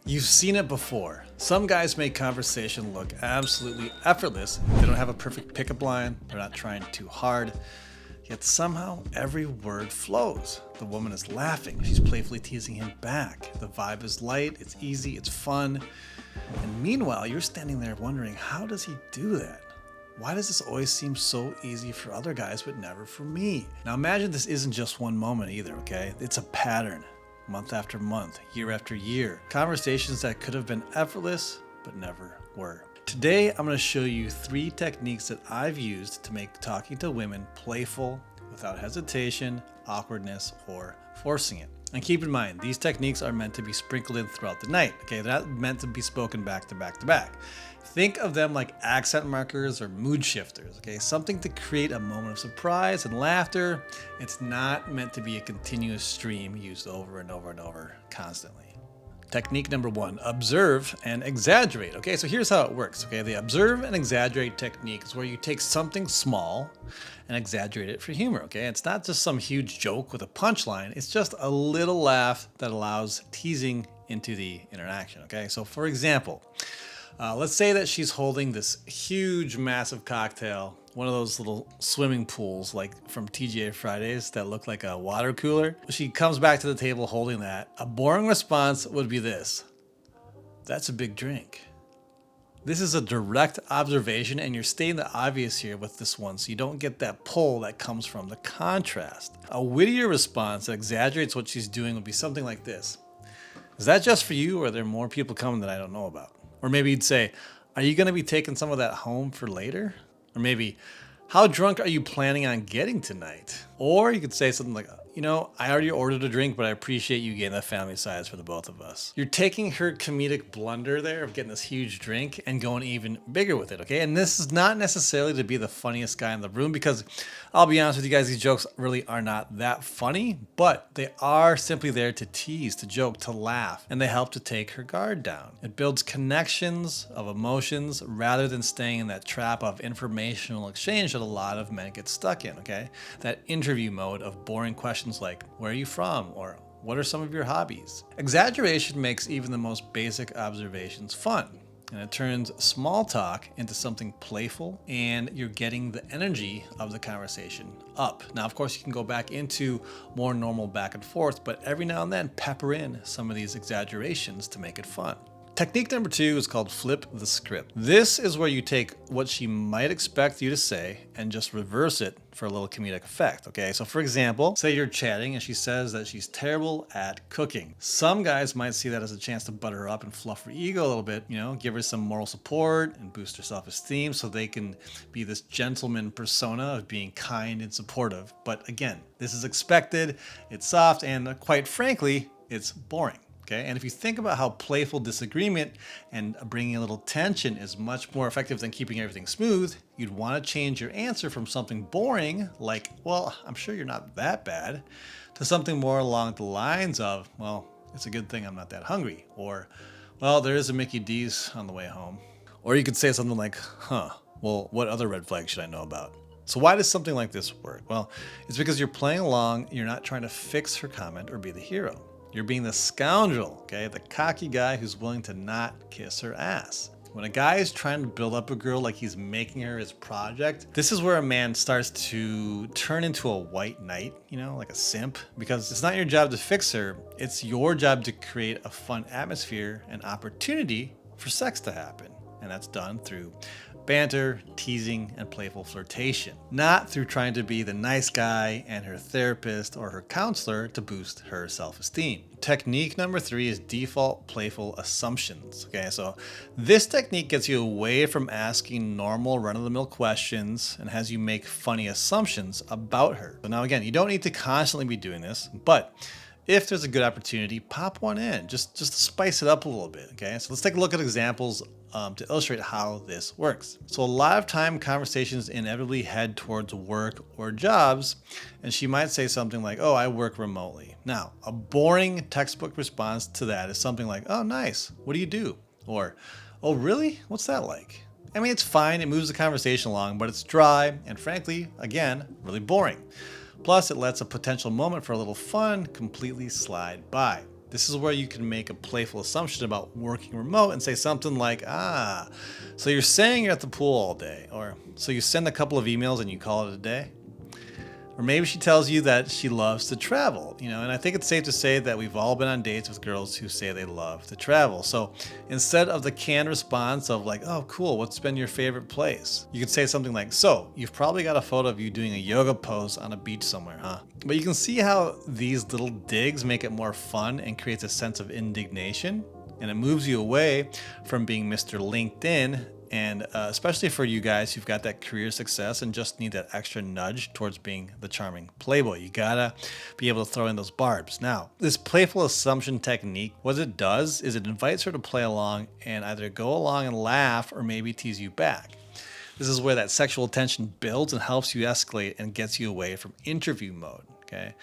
You've seen it before. Some guys make conversation look absolutely effortless. They don't have a perfect pickup line, they're not trying too hard, yet somehow every word flows. The woman is laughing, she's playfully teasing him back. The vibe is light, it's easy, it's fun. And meanwhile, you're standing there wondering, how does he do that? Why does this always seem so easy for other guys but never for me? Now imagine this isn't just one moment either, okay? It's a pattern. Month after month, year after year. Conversations that could have been effortless, but never were. Today, I'm going to show you 3 techniques that I've used to make talking to women playful without hesitation, awkwardness, or forcing it. And keep in mind, these techniques are meant to be sprinkled in throughout the night. Okay, they're not meant to be spoken back to back to back. Think of them like accent markers or mood shifters, okay? Something to create a moment of surprise and laughter. It's not meant to be a continuous stream used over and over and over constantly. Technique number 1, observe and exaggerate. Okay, so here's how it works. Okay, the observe and exaggerate technique is where you take something small and exaggerate it for humor. Okay, it's not just some huge joke with a punchline, it's just a little laugh that allows teasing into the interaction. Okay, so for example, let's say that she's holding this huge, massive cocktail, one of those little swimming pools like from TGI Fridays that look like a water cooler. She comes back to the table holding that. A boring response would be this: "That's a big drink." This is a direct observation, and you're stating the obvious here with this one, so you don't get that pull that comes from the contrast. A wittier response that exaggerates what she's doing would be something like this: "Is that just for you, or are there more people coming that I don't know about?" Or maybe you'd say, "Are you going to be taking some of that home for later?" Or maybe, "How drunk are you planning on getting tonight?" Or you could say something like, "I already ordered a drink, but I appreciate you getting that family size for the both of us." You're taking her comedic blunder there of getting this huge drink and going even bigger with it, okay? And this is not necessarily to be the funniest guy in the room, because I'll be honest with you guys, these jokes really are not that funny, but they are simply there to tease, to joke, to laugh, and they help to take her guard down. It builds connections of emotions rather than staying in that trap of informational exchange that a lot of men get stuck in, okay? That interview mode of boring questions like, "Where are you from?" or "What are some of your hobbies?" Exaggeration makes even the most basic observations fun, and it turns small talk into something playful, and you're getting the energy of the conversation up. Now, of course, you can go back into more normal back and forth, but every now and then pepper in some of these exaggerations to make it fun. Technique number 2 is called flip the script. This is where you take what she might expect you to say and just reverse it for a little comedic effect, okay? So for example, say you're chatting and she says that she's terrible at cooking. Some guys might see that as a chance to butter her up and fluff her ego a little bit, give her some moral support and boost her self-esteem so they can be this gentleman persona of being kind and supportive. But again, this is expected, it's soft, and quite frankly, it's boring. Okay, and if you think about how playful disagreement and bringing a little tension is much more effective than keeping everything smooth, you'd want to change your answer from something boring, like, "Well, I'm sure you're not that bad," to something more along the lines of, "Well, it's a good thing I'm not that hungry," or, "Well, there is a Mickey D's on the way home." Or you could say something like, "Well, what other red flags should I know about?" So why does something like this work? Well, it's because you're playing along, you're not trying to fix her comment or be the hero. You're being the scoundrel, okay? The cocky guy who's willing to not kiss her ass. When a guy is trying to build up a girl like he's making her his project, this is where a man starts to turn into a white knight, like a simp, because it's not your job to fix her. It's your job to create a fun atmosphere and opportunity for sex to happen. And that's done through banter, teasing, and playful flirtation, not through trying to be the nice guy and her therapist or her counselor to boost her self-esteem. Technique number 3 is default playful assumptions. Okay, so this technique gets you away from asking normal run-of-the-mill questions and has you make funny assumptions about her. So now again, you don't need to constantly be doing this, but if there's a good opportunity, pop one in, just to spice it up a little bit, okay? So let's take a look at examples to illustrate how this works. So a lot of time conversations inevitably head towards work or jobs, and she might say something like, "Oh, I work remotely." Now, a boring textbook response to that is something like, "Oh, nice, what do you do?" Or, "Oh, really? What's that like?" I mean, it's fine, it moves the conversation along, but it's dry and frankly, again, really boring. Plus, it lets a potential moment for a little fun completely slide by. This is where you can make a playful assumption about working remote and say something like, ah, so you're saying you're at the pool all day, or so you send a couple of emails and you call it a day. Or maybe she tells you that she loves to travel, and I think it's safe to say that we've all been on dates with girls who say they love to travel. So instead of the canned response of like, oh, cool, what's been your favorite place? You could say something like, so you've probably got a photo of you doing a yoga pose on a beach somewhere, huh? But you can see how these little digs make it more fun and creates a sense of indignation. And it moves you away from being Mr. LinkedIn. And especially for you guys who've got that career success and just need that extra nudge towards being the charming playboy. You gotta be able to throw in those barbs. Now, this playful assumption technique, what it does is it invites her to play along and either go along and laugh or maybe tease you back. This is where that sexual tension builds and helps you escalate and gets you away from interview mode, okay?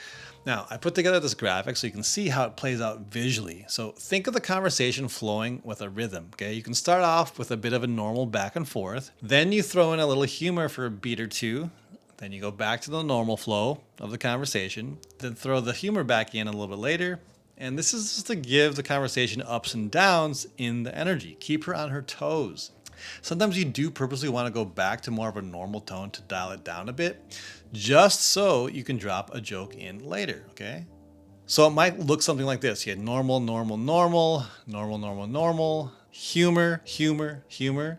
Now, I put together this graphic so you can see how it plays out visually. So think of the conversation flowing with a rhythm, okay? You can start off with a bit of a normal back and forth. Then you throw in a little humor for a beat or two. Then you go back to the normal flow of the conversation. Then throw the humor back in a little bit later. And this is just to give the conversation ups and downs in the energy. Keep her on her toes. Sometimes you do purposely want to go back to more of a normal tone to dial it down a bit, just so you can drop a joke in later, okay? So it might look something like this. You had normal, normal, normal, normal, normal, normal, humor, humor, humor.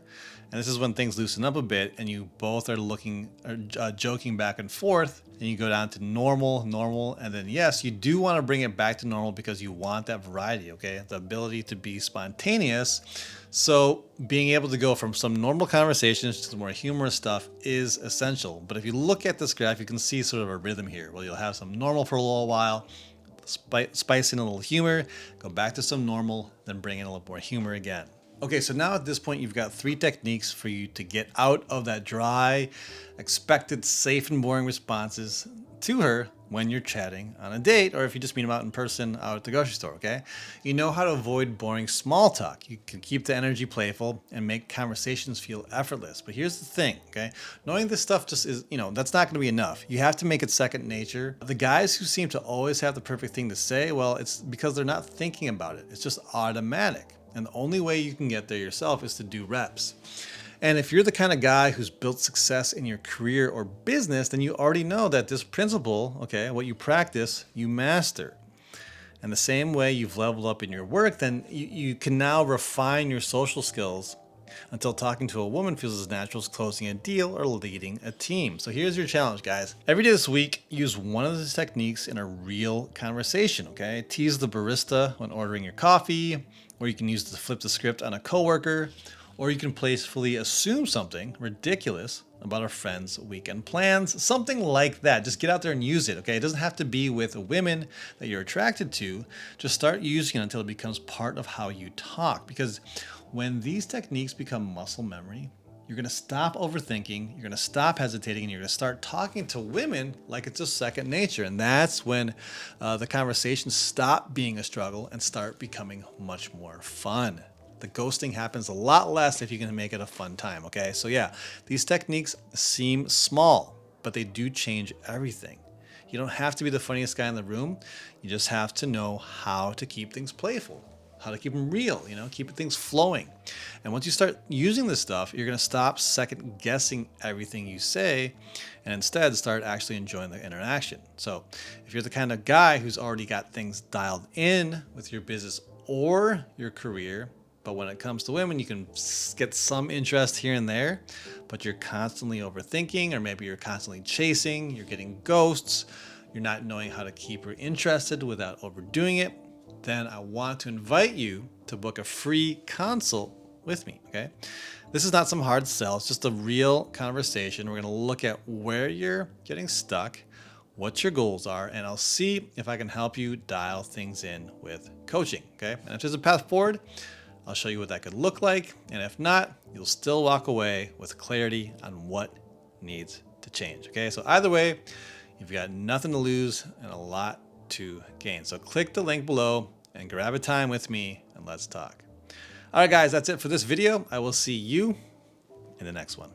And this is when things loosen up a bit and you both are joking back and forth, and you go down to normal, normal, and then yes, you do want to bring it back to normal because you want that variety, okay? The ability to be spontaneous. So being able to go from some normal conversations to some more humorous stuff is essential. But if you look at this graph, you can see sort of a rhythm here where you'll have some normal for a little while, spice in a little humor, go back to some normal, then bring in a little more humor again. Okay, so now at this point, you've got 3 techniques for you to get out of that dry, expected, safe and boring responses to her when you're chatting on a date, or if you just meet them out in person out at the grocery store, okay? You know how to avoid boring small talk. You can keep the energy playful and make conversations feel effortless. But here's the thing, okay? Knowing this stuff just is, that's not gonna be enough. You have to make it second nature. The guys who seem to always have the perfect thing to say, well, it's because they're not thinking about it. It's just automatic. And the only way you can get there yourself is to do reps. And if you're the kind of guy who's built success in your career or business, then you already know that this principle, okay, what you practice, you master. And the same way you've leveled up in your work, then you can now refine your social skills until talking to a woman feels as natural as closing a deal or leading a team. So here's your challenge, guys. Every day this week, use one of these techniques in a real conversation, okay? Tease the barista when ordering your coffee, or you can use it to flip the script on a coworker, or you can playfully assume something ridiculous about a friend's weekend plans, something like that. Just get out there and use it, okay? It doesn't have to be with women that you're attracted to. Just start using it until it becomes part of how you talk. Because when these techniques become muscle memory, you're gonna stop overthinking, you're gonna stop hesitating, and you're gonna start talking to women like it's a second nature. And that's when the conversations stop being a struggle and start becoming much more fun. The ghosting happens a lot less if you can make it a fun time, okay? So yeah, these techniques seem small, but they do change everything. You don't have to be the funniest guy in the room. You just have to know how to keep things playful, how to keep them real, keep things flowing. And once you start using this stuff, you're gonna stop second guessing everything you say and instead start actually enjoying the interaction. So if you're the kind of guy who's already got things dialed in with your business or your career, but when it comes to women, you can get some interest here and there, but you're constantly overthinking, or maybe you're constantly chasing, you're getting ghosts, you're not knowing how to keep her interested without overdoing it, then I want to invite you to book a free consult with me, okay? This is not some hard sell, it's just a real conversation. We're gonna look at where you're getting stuck, what your goals are, and I'll see if I can help you dial things in with coaching, okay? And if there's a path forward, I'll show you what that could look like. And if not, you'll still walk away with clarity on what needs to change. Okay, so either way, you've got nothing to lose and a lot to gain. So click the link below and grab a time with me and let's talk. All right, guys, that's it for this video. I will see you in the next one.